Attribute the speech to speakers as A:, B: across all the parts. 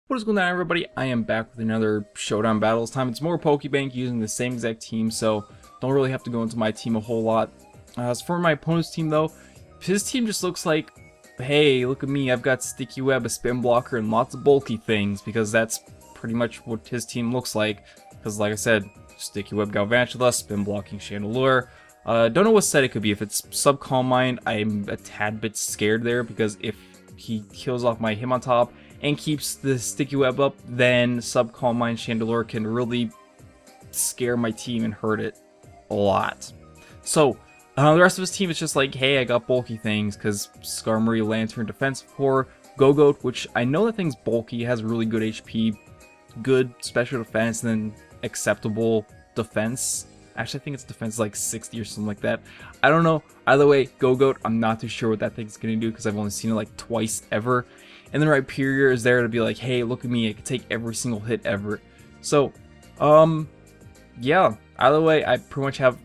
A: What is going on, everybody? I am back with another Showdown battle. This time it's more PokeBank using the same exact team, so don't really have to go into my team a whole lot. As for my opponent's team though, his team just looks like, hey, look at me, I've got Sticky Web, a Spin Blocker, and lots of bulky things, because that's pretty much what his team looks like. Because like I said, Sticky Web Galvantula, Spin Blocking Chandelure. Don't know what set it could be. If it's Sub Calm Mind, I'm a tad bit scared there, because if he kills off my Hitmontop and keeps the Sticky Web up, then Sub Calm Mind Chandelure can really scare my team and hurt it a lot. So the rest of his team is just like, hey, I got bulky things, because Skarmory, Lantern, Defensive Core, Go-Goat, which I know that thing's bulky, has really good HP, good special defense, and then acceptable defense. Actually, I think its defense is like 60 or something like that. I don't know. Either way, Go-Goat, I'm not too sure what that thing's going to do, because I've only seen it like twice ever. And then Rhyperior is there to be like, hey, look at me, I can take every single hit ever. So, yeah, either way, I pretty much have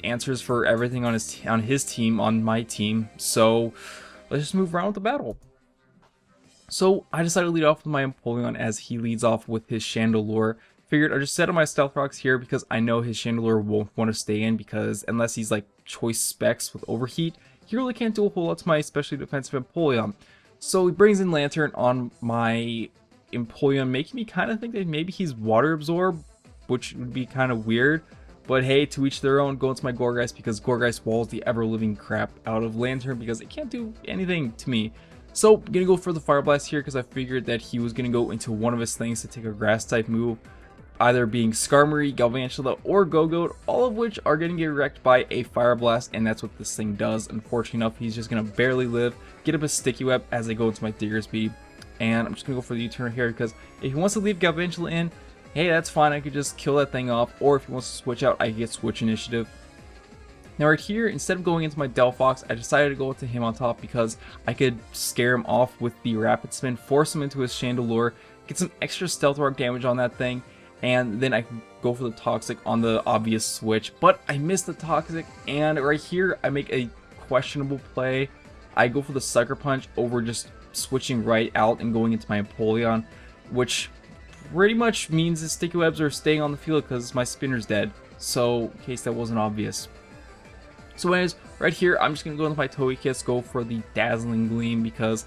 A: answers for everything on his team, on my team. So, let's just move around with the battle. So, I decided to lead off with my Empoleon as he leads off with his Chandelure. Figured I'll just set up my Stealth Rocks here because I know his Chandelure won't want to stay in, because unless he's like Choice Specs with Overheat, he really can't do a whole lot to my especially defensive Empoleon. So he brings in Lantern on my Empoleon, making me kind of think that maybe he's Water Absorb, which would be kind of weird. But hey, to each their own. Go into my Gourgeist, because Gourgeist walls the ever-living crap out of Lantern, because it can't do anything to me. So I'm gonna go for the Fire Blast here, because I figured that he was gonna go into one of his things to take a Grass type move, either being Skarmory, Galvantula, or Go-Goat, all of which are going to get wrecked by a Fire Blast, and that's what this thing does. Unfortunately enough, he's just going to barely live, get up a Sticky Web as I go into my Diggersby, and I'm just going to go for the U-turn here, because if he wants to leave Galvantula in, hey, that's fine, I could just kill that thing off, or if he wants to switch out, I can get Switch Initiative. Now right here, instead of going into my Delphox, I decided to go into Hitmontop because I could scare him off with the Rapid Spin, force him into his Chandelure, get some extra Stealth Rock damage on that thing, and then I can go for the Toxic on the obvious switch. But I missed the Toxic, and right here I make a questionable play. I go for the Sucker Punch over just switching right out and going into my Empoleon, which pretty much means the Sticky Webs are staying on the field because my Spinner's dead. So, in case that wasn't obvious. So anyways, right here I'm just going to go into my Togekiss, go for the Dazzling Gleam, because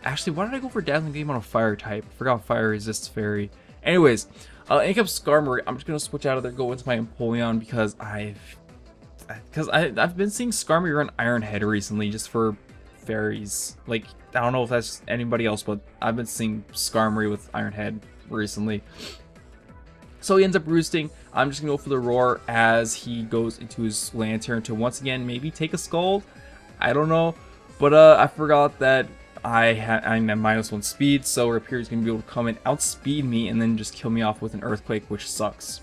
A: actually, why did I go for Dazzling Gleam on a Fire type? I forgot Fire resists Fairy. Anyways, in comes Skarmory. I'm just gonna switch out of there, go into my Empoleon, because I've been seeing Skarmory run Iron Head recently just for fairies. Like, I don't know if that's anybody else, but I've been seeing Skarmory with Iron Head recently. So he ends up roosting. I'm just gonna go for the Roar as he goes into his Lantern to once again maybe take a Scald. I don't know, but I forgot that I'm at -1 speed, so Rhyperior is going to be able to come and outspeed me and then just kill me off with an Earthquake, which sucks.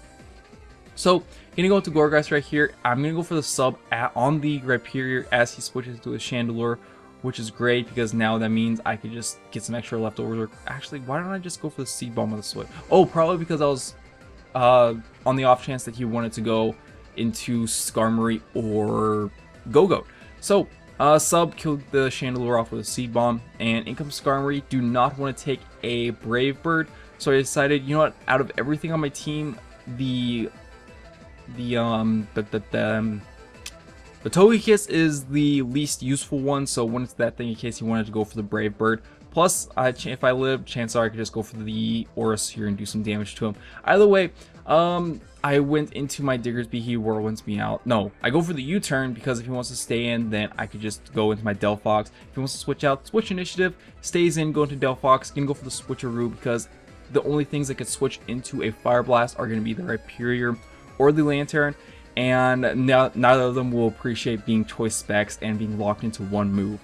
A: So, gonna go into Gourgeist right here. I'm gonna go for the sub on the Rhyperior as he switches to a Chandelure, which is great because now that means I could just get some extra leftovers. Actually, why don't I just go for the Seed Bomb on the switch? Oh, probably because I was on the off chance that he wanted to go into Skarmory or Go-Goat. So, sub killed the Chandelure off with a Seed Bomb, and in comes Skarmory. Do not want to take a Brave Bird, so I decided, you know what, out of everything on my team, the Togekiss is the least useful one, so went into that thing in case he wanted to go for the Brave Bird. Plus, if I lived, chances are I could just go for the Aurus here and do some damage to him. Either way, I went into my Diggersby, he whirlwinds me out. No, I go for the U-turn because if he wants to stay in, then I could just go into my Delphox. If he wants to switch out, Switch Initiative, stays in, go into Delphox, gonna go for the Switcheroo because the only things that could switch into a Fire Blast are gonna be the Rhyperior or the Lantern, and neither of them will appreciate being Choice Specs and being locked into one move.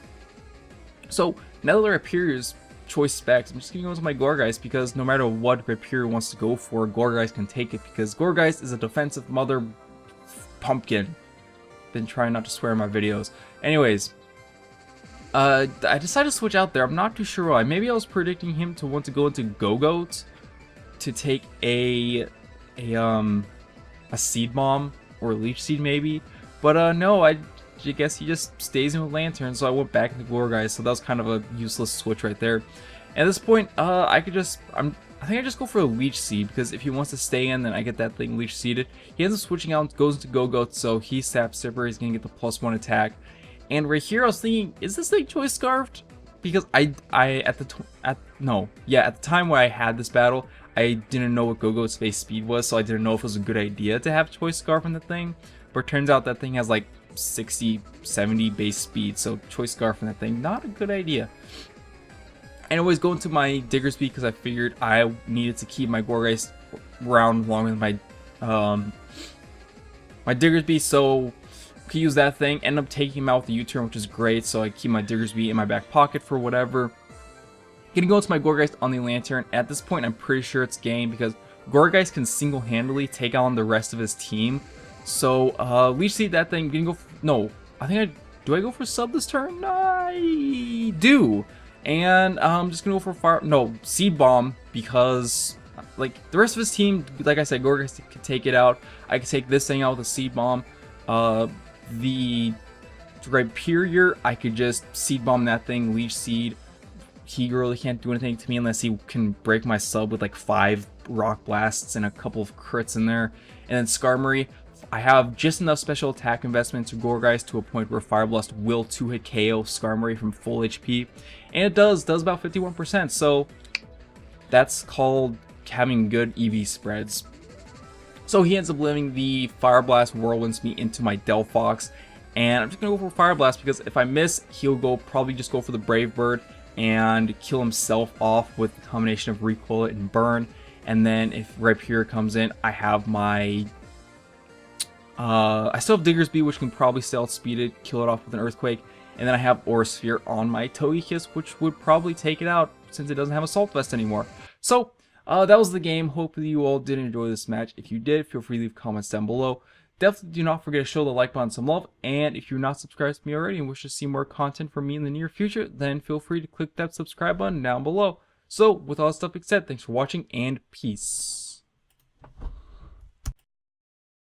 A: So, now that Rhyperior's Choice Specs, I'm just going to go into my Gourgeist because no matter what Rhyperior wants to go for, Gourgeist can take it because Gourgeist is a defensive mother pumpkin. Been trying not to swear in my videos. Anyways, I decided to switch out there. I'm not too sure why. Maybe I was predicting him to want to go into Go-Goat to take a Seed Bomb or a Leech Seed maybe. But no, I guess he just stays in with Lantern, so I went back into Gourgeist, so that was kind of a useless switch right there. At this point, I think I just go for a Leech Seed, because if he wants to stay in, then I get that thing Leech Seeded. He ends up switching out and goes into Go-Go, so he Sap Sipper, he's gonna get the +1 attack. And right here I was thinking, is this thing Choice Scarfed? Because at the time where I had this battle, I didn't know what Go-Go's base speed was, so I didn't know if it was a good idea to have Choice Scarf in the thing. But it turns out that thing has like 60, 70 base speed, so Choice Scarf in that thing, not a good idea. Anyways, going to my Diggersby because I figured I needed to keep my Gourgeist around longer than my Diggersby, so I could use that thing. End up taking him out with the U-turn, which is great, so I keep my Diggersby in my back pocket for whatever. Gonna go into my Gourgeist on the Lantern. At this point, I'm pretty sure it's game because Gourgeist can single-handedly take on the rest of his team. So, Leech Seed that thing. Gonna go. No, do I go for sub this turn? I do. And I'm just gonna go for Seed Bomb, because like the rest of his team, like I said, Gourgeist can take it out. I can take this thing out with a Seed Bomb. The Rhyperior, I could just Seed Bomb that thing, Leech Seed. He really can't do anything to me unless he can break my sub with like 5 Rock Blasts and a couple of crits in there. And then Skarmory, I have just enough special attack investment to Gourgeist to a point where Fire Blast will 2-hit KO Skarmory from full HP. And it does about 51%, so that's called having good EV spreads. So he ends up living the Fire Blast Whirlwinds me into my Delphox, and I'm just going to go for Fire Blast because if I miss, he'll probably just go for the Brave Bird and kill himself off with the combination of Recoil It and Burn. And then if Rhyperior comes in, I have my I still have Diggersby, which can probably stay outspeeded, kill it off with an Earthquake. And then I have Aura Sphere on my Togekiss, which would probably take it out since it doesn't have Assault Vest anymore. So, that was the game. Hopefully you all did enjoy this match. If you did, feel free to leave comments down below. Definitely do not forget to show the like button some love. And if you're not subscribed to me already and wish to see more content from me in the near future, then feel free to click that subscribe button down below. So, with all that stuff being said, thanks for watching and peace.